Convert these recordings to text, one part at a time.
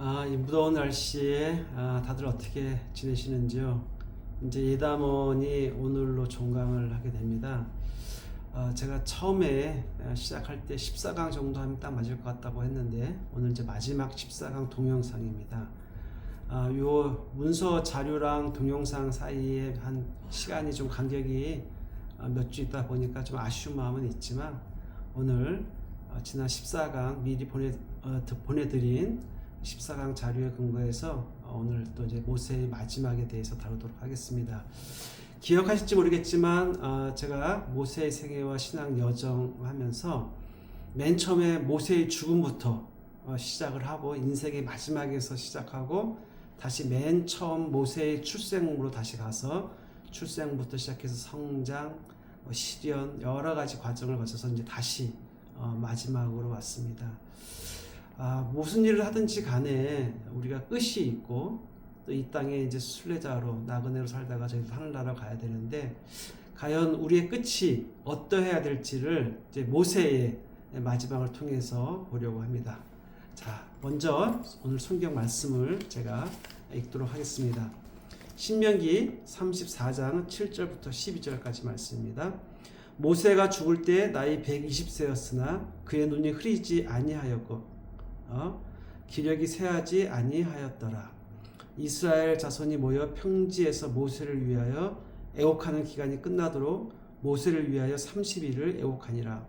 이 무더운 날씨에 다들 어떻게 지내시는지요? 이제 예담원이 오늘로 종강을 하게 됩니다. 제가 처음에 시작할 때 14강 정도 하면 딱 맞을 것 같다고 했는데 오늘 이제 마지막 14강 동영상입니다. 요 문서 자료랑 동영상 사이에 한 시간이 좀 간격이 몇 주 있다 보니까 좀 아쉬운 마음은 있지만 오늘 지난 14강 미리 보내드린 14강 자료에 근거해서 오늘 또 이제 모세의 마지막에 대해서 다루도록 하겠습니다. 기억하실지 모르겠지만 제가 모세의 생애와 신앙 여정 하면서 맨 처음에 모세의 죽음부터 시작을 하고 인생의 마지막에서 시작하고 다시 맨 처음 모세의 출생으로 다시 가서 출생부터 시작해서 성장, 시련 여러 가지 과정을 거쳐서 이제 다시 마지막으로 왔습니다. 무슨 일을 하든지 간에 우리가 끝이 있고 또 이 땅에 이제 순례자로 나그네로 살다가 저희도 하늘나라 가야 되는데 과연 우리의 끝이 어떠해야 될지를 이제 모세의 마지막을 통해서 보려고 합니다. 자, 먼저 오늘 성경 말씀을 제가 읽도록 하겠습니다. 신명기 34장 7절부터 12절까지 말씀입니다. 모세가 죽을 때 나이 120세였으나 그의 눈이 흐리지 아니하였고 기력이 쇠하지 아니하였더라. 이스라엘 자손이 모여 평지에서 모세를 위하여 애곡하는 기간이 끝나도록 모세를 위하여 30일을 애곡하니라.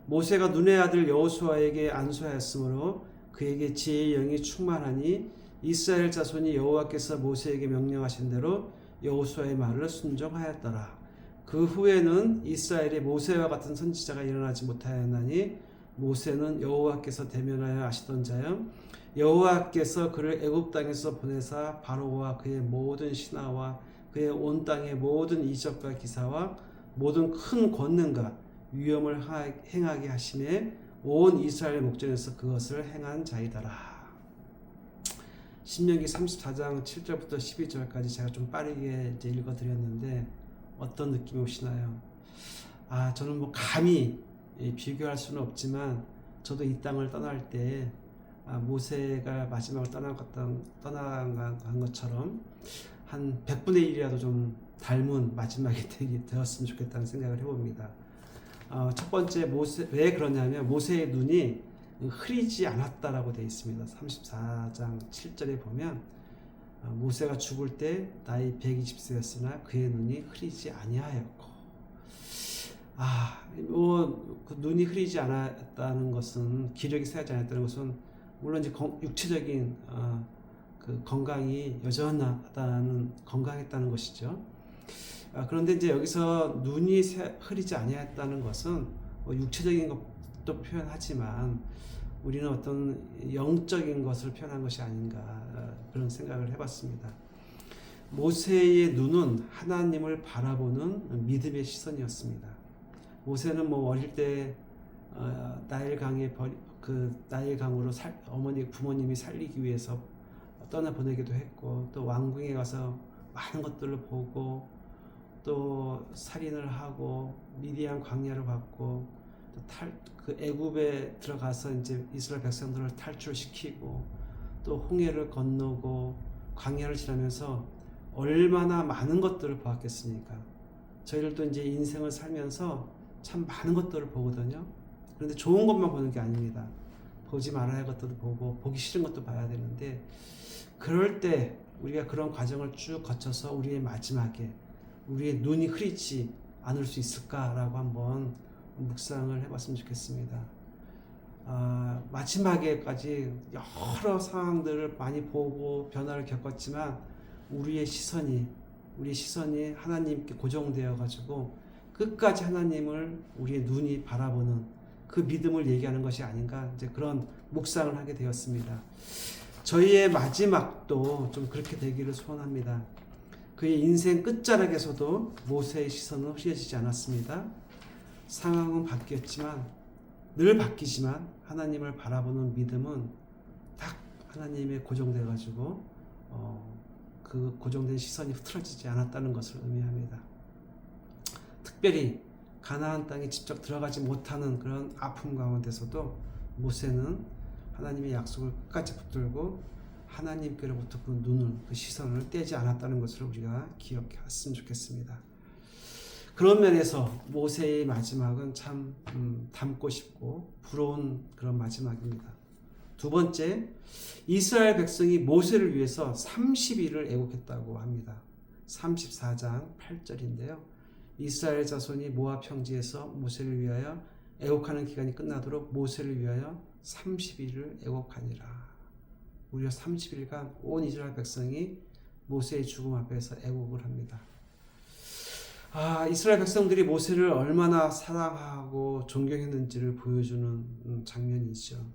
모세가 눈의 아들 여호수아에게 안수하였으므로 그에게 지혜의 영이 충만하니 이스라엘 자손이 여호와께서 모세에게 명령하신 대로 여호수아의 말을 순종하였더라. 그 후에는 이스라엘에 모세와 같은 선지자가 일어나지 못하였나니 모세는 여호와께서 대면하여 아시던 자요 여호와께서 그를 애굽 땅에서 보내사 바로와 그의 모든 신하와 그의 온 땅의 모든 이적과 기사와 모든 큰 권능과 위엄을 행하게 하심에 온 이스라엘 목전에서 그것을 행한 자이더라. 신명기 34장 7절부터 12절까지 제가 좀 빠르게 이제 읽어드렸는데 어떤 느낌이 오시나요? 저는 뭐 감히 비교할 수는 없지만 저도 이 땅을 떠날 때 모세가 마지막을 떠나간 것처럼 한 100분의 1이라도 좀 닮은 마지막이 되었으면 좋겠다는 생각을 해봅니다. 첫 번째 왜 그러냐면 모세의 눈이 흐리지 않았다라고 되어 있습니다. 34장 7절에 보면 모세가 죽을 때 나이 120세였으나 그의 눈이 흐리지 아니하였고 그 눈이 흐리지 않았다는 것은 기력이 쇠하지 않았다는 것은 물론 이제 육체적인 그 건강이 여전하다는 건강했다는 것이죠. 그런데 이제 여기서 눈이 흐리지 아니했다는 것은 육체적인 것도 표현하지만 우리는 어떤 영적인 것을 표현한 것이 아닌가 그런 생각을 해봤습니다. 모세의 눈은 하나님을 바라보는 믿음의 시선이었습니다. 모세는 뭐 어릴 때 나일강으로 부모님이 살리기 위해서 떠나 보내기도 했고 또 왕궁에 가서 많은 것들을 보고 또 살인을 하고 미디안 광야를 받고 또 애굽에 들어가서 이제 이스라엘 백성들을 탈출시키고 또 홍해를 건너고 광야를 지나면서 얼마나 많은 것들을 보았겠습니까? 저희들도 이제 인생을 살면서 참 많은 것들을 보거든요. 그런데 좋은 것만 보는 게 아닙니다. 보지 말아야 할 것들도 보고 보기 싫은 것도 봐야 되는데 그럴 때 우리가 그런 과정을 쭉 거쳐서 우리의 마지막에 우리의 눈이 흐리지 않을 수 있을까라고 한번 묵상을 해봤으면 좋겠습니다. 마지막에까지 여러 상황들을 많이 보고 변화를 겪었지만 우리의 시선이 하나님께 고정되어 가지고 끝까지 하나님을 우리의 눈이 바라보는 그 믿음을 얘기하는 것이 아닌가 이제 그런 묵상을 하게 되었습니다. 저희의 마지막도 좀 그렇게 되기를 소원합니다. 그의 인생 끝자락에서도 모세의 시선은 흐려지지 않았습니다. 상황은 바뀌었지만 늘 바뀌지만 하나님을 바라보는 믿음은 딱 하나님에 고정돼 가지고 그 고정된 시선이 흐트러지지 않았다는 것을 의미합니다. 특별히 가나안 땅에 직접 들어가지 못하는 그런 아픔 가운데서도 모세는 하나님의 약속을 끝까지 붙들고 하나님께로부터 그 눈을, 그 시선을 떼지 않았다는 것을 우리가 기억했으면 좋겠습니다. 그런 면에서 모세의 마지막은 참 닮고 싶고 부러운 그런 마지막입니다. 두 번째, 이스라엘 백성이 모세를 위해서 30일을 애곡했다고 합니다. 34장 8절인데요. 이스라엘 자손이 모압 평지에서 모세를 위하여 애곡하는 기간이 끝나도록 모세를 위하여 30일을 애곡하니라. 무려 30일간 온 이스라엘 백성이 모세의 죽음 앞에서 애곡을 합니다. 이스라엘 백성들이 모세를 얼마나 사랑하고 존경했는지를 보여주는 장면이죠.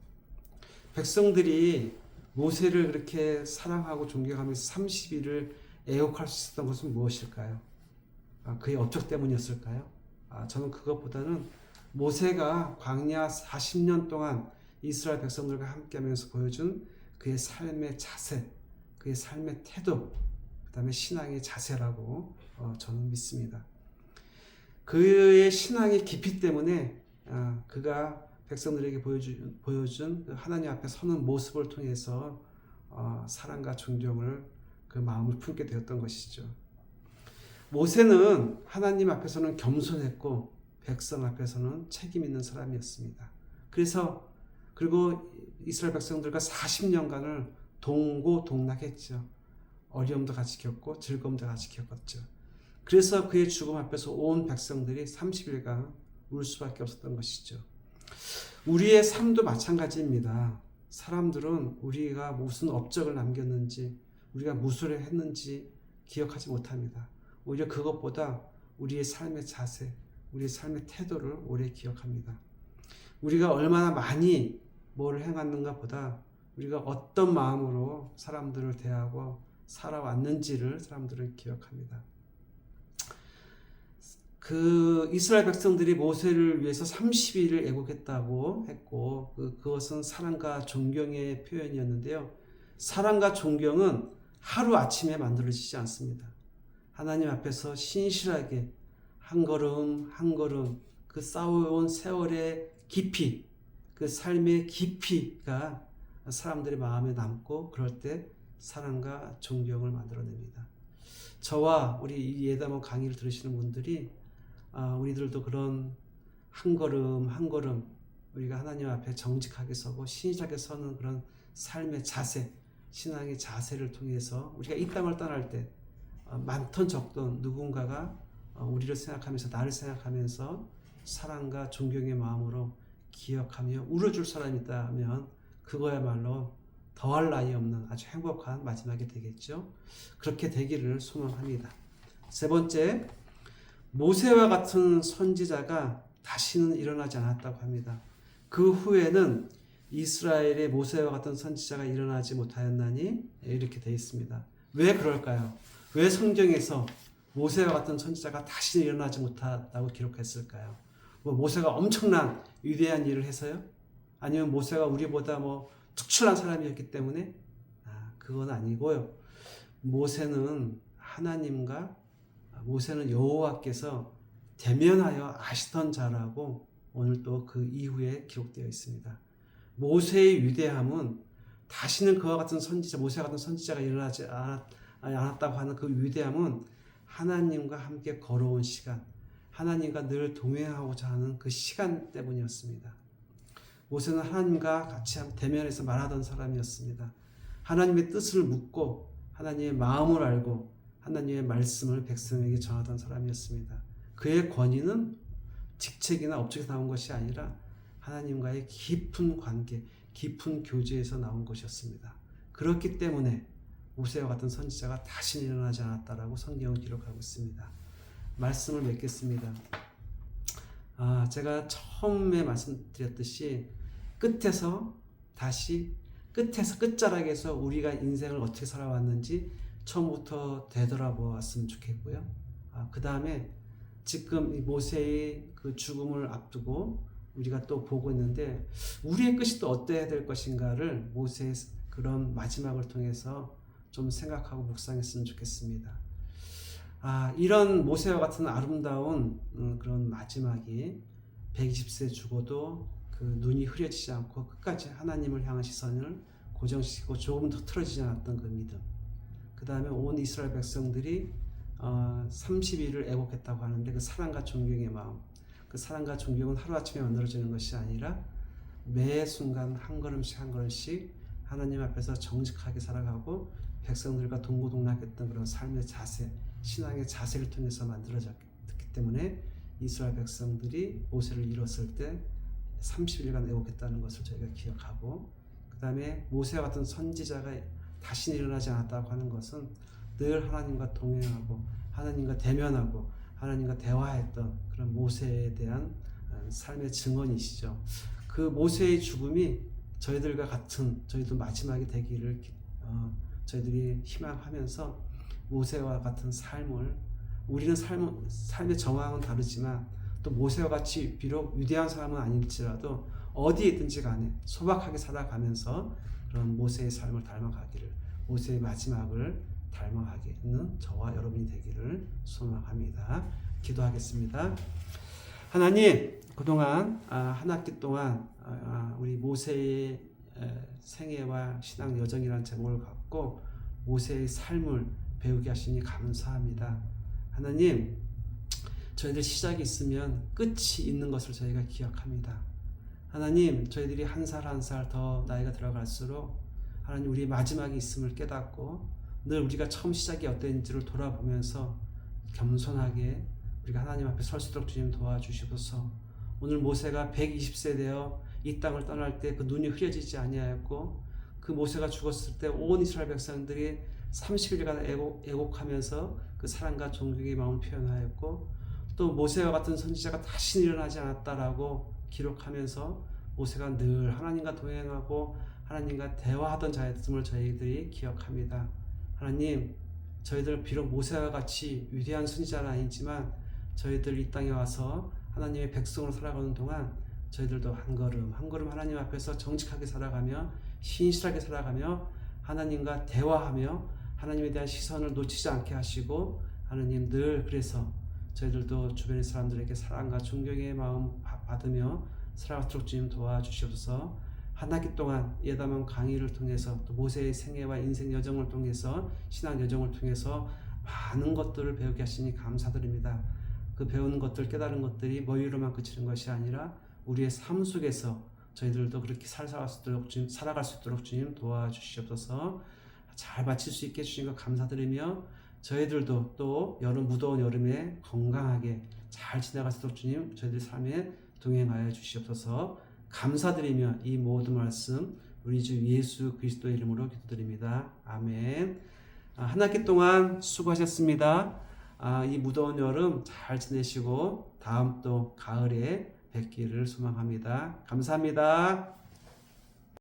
백성들이 모세를 그렇게 사랑하고 존경하면서 30일을 애곡할 수 있었던 것은 무엇일까요? 그의 업적 때문이었을까요? 저는 그것보다는 모세가 광야 40년 동안 이스라엘 백성들과 함께하면서 보여준 그의 삶의 자세, 그의 삶의 태도, 그 다음에 신앙의 자세라고 저는 믿습니다. 그의 신앙의 깊이 때문에 그가 백성들에게 보여준 하나님 앞에 서는 모습을 통해서 사랑과 존경을 그 마음을 품게 되었던 것이죠. 모세는 하나님 앞에서는 겸손했고 백성 앞에서는 책임 있는 사람이었습니다. 그리고 이스라엘 백성들과 40년간을 동고동락했죠. 어려움도 같이 겪고 즐거움도 같이 겪었죠. 그래서 그의 죽음 앞에서 온 백성들이 30일간 울 수밖에 없었던 것이죠. 우리의 삶도 마찬가지입니다. 사람들은 우리가 무슨 업적을 남겼는지, 우리가 무엇을 했는지 기억하지 못합니다. 오히려 그것보다 우리의 삶의 자세, 우리의 삶의 태도를 오래 기억합니다. 우리가 얼마나 많이 뭘 행했는가 보다 우리가 어떤 마음으로 사람들을 대하고 살아왔는지를 사람들은 기억합니다. 그 이스라엘 백성들이 모세를 위해서 30일을 애곡했다고 했고 그것은 사랑과 존경의 표현이었는데요. 사랑과 존경은 하루아침에 만들어지지 않습니다. 하나님 앞에서 신실하게 한 걸음 한 걸음 그 쌓아온 세월의 깊이, 그 삶의 깊이가 사람들의 마음에 남고 그럴 때 사랑과 존경을 만들어냅니다. 저와 우리 이 예담원 강의를 들으시는 분들이 우리들도 그런 한 걸음 한 걸음 우리가 하나님 앞에 정직하게 서고 신실하게 서는 그런 삶의 자세, 신앙의 자세를 통해서 우리가 이 땅을 떠날 때 많던 적던 누군가가 우리를 생각하면서 나를 생각하면서 사랑과 존경의 마음으로 기억하며 울어줄 사람이 있다면 그거야말로 더할 나위 없는 아주 행복한 마지막이 되겠죠. 그렇게 되기를 소망합니다. 세 번째, 모세와 같은 선지자가 다시는 일어나지 않았다고 합니다. 그 후에는 이스라엘의 모세와 같은 선지자가 일어나지 못하였나니 이렇게 되어 있습니다. 왜 그럴까요? 왜 성경에서 모세와 같은 선지자가 다시는 일어나지 못하다고 기록했을까요? 모세가 엄청난 위대한 일을 해서요? 아니면 모세가 우리보다 특출난 사람이었기 때문에? 그건 아니고요. 모세는 여호와께서 대면하여 아시던 자라고 오늘 또 그 이후에 기록되어 있습니다. 모세의 위대함은 다시는 그와 같은 선지자, 모세와 같은 선지자가 일어나지 않았다고 하는 그 위대함은 하나님과 함께 걸어온 시간, 하나님과 늘 동행하고자 하는 그 시간 때문이었습니다. 모세는 하나님과 같이 대면해서 말하던 사람이었습니다. 하나님의 뜻을 묻고 하나님의 마음을 알고 하나님의 말씀을 백성에게 전하던 사람이었습니다. 그의 권위는 직책이나 업적에서 나온 것이 아니라 하나님과의 깊은 관계, 깊은 교제에서 나온 것이었습니다. 그렇기 때문에 모세와 같은 선지자가 다시는 일어나지 않았다라고 성경은 기록하고 있습니다. 말씀을 맺겠습니다. 제가 처음에 말씀드렸듯이 끝에서 끝자락에서 우리가 인생을 어떻게 살아왔는지 처음부터 되돌아보았으면 좋겠고요. 그 다음에 지금 이 모세의 그 죽음을 앞두고 우리가 또 보고 있는데 우리의 끝이 또 어때야 될 것인가를 모세의 그런 마지막을 통해서 좀 생각하고 묵상했으면 좋겠습니다. 이런 모세와 같은 아름다운 그런 마지막이 120세 죽어도 그 눈이 흐려지지 않고 끝까지 하나님을 향한 시선을 고정시키고 조금 더 틀어지지 않았던 그 믿음. 그 다음에 온 이스라엘 백성들이 30일을 애곡했다고 하는데 그 사랑과 존경의 마음, 그 사랑과 존경은 하루아침에 만들어지는 것이 아니라 매 순간 한 걸음씩 한 걸음씩 하나님 앞에서 정직하게 살아가고 백성들과 동고동락했던 그런 삶의 자세, 신앙의 자세를 통해서 만들어졌기 때문에 이스라엘 백성들이 모세를 잃었을 때 30일간 애곡했다는 것을 저희가 기억하고, 그 다음에 모세와 같은 선지자가 다시 일어나지 않았다고 하는 것은 늘 하나님과 동행하고 하나님과 대면하고 하나님과 대화했던 그런 모세에 대한 삶의 증언이시죠. 그 모세의 죽음이 저희들과 같은, 저희도 마지막이 되기를 저희들이 희망하면서 모세와 같은 삶을, 우리는 삶의 정황은 다르지만 또 모세와 같이 비록 위대한 사람은 아닐지라도 어디에 있든지 간에 소박하게 살아가면서 그런 모세의 삶을 닮아가기를, 모세의 마지막을 닮아가기는 저와 여러분이 되기를 소망합니다. 기도하겠습니다. 하나님, 그동안 한 학기 동안 우리 모세의 생애와 신앙 여정이라는 제목을 갖고 모세의 삶을 배우게 하시니 감사합니다. 하나님, 저희들 시작이 있으면 끝이 있는 것을 저희가 기억합니다. 하나님, 저희들이 한 살 한 살 더 나이가 들어갈수록 하나님, 우리의 마지막이 있음을 깨닫고 늘 우리가 처음 시작이 어땠는지를 돌아보면서 겸손하게 우리가 하나님 앞에 설 수 있도록 주님 도와주시옵소서. 오늘 모세가 120세 되어 이 땅을 떠날 때 그 눈이 흐려지지 아니하였고, 그 모세가 죽었을 때 온 이스라엘 백성들이 30일간 애곡하면서 그 사랑과 존경의 마음을 표현하였고, 또 모세와 같은 선지자가 다시 일어나지 않았다라고 기록하면서 모세가 늘 하나님과 동행하고 하나님과 대화하던 자였음을 저희들이 기억합니다. 하나님, 저희들 비록 모세와 같이 위대한 선지자는 아니지만 저희들 이 땅에 와서 하나님의 백성으로 살아가는 동안 저희들도 한 걸음 한 걸음 하나님 앞에서 정직하게 살아가며 신실하게 살아가며 하나님과 대화하며 하나님에 대한 시선을 놓치지 않게 하시고, 하나님 늘 그래서 저희들도 주변의 사람들에게 사랑과 존경의 마음 받으며 살아가도록 주님 도와주시옵소서. 한 학기 동안 예담원 강의를 통해서 또 모세의 생애와 인생 여정을 통해서 신앙 여정을 통해서 많은 것들을 배우게 하시니 감사드립니다. 그 배우는 것들, 깨달은 것들이 머리로만 그치는 것이 아니라 우리의 삶 속에서 저희들도 그렇게 살아갈 수 있도록 주님 도와주시옵소서. 잘 마칠 수 있게 해주신 것 감사드리며 저희들도 또 무더운 여름에 건강하게 잘 지나갈 수 있도록 주님 저희들 삶에 동행하여 주시옵소서. 감사드리며 이 모든 말씀 우리 주 예수 그리스도의 이름으로 기도드립니다. 아멘. 한 학기 동안 수고하셨습니다. 이 무더운 여름 잘 지내시고 다음 또 가을에 뵙기를 소망합니다. 감사합니다.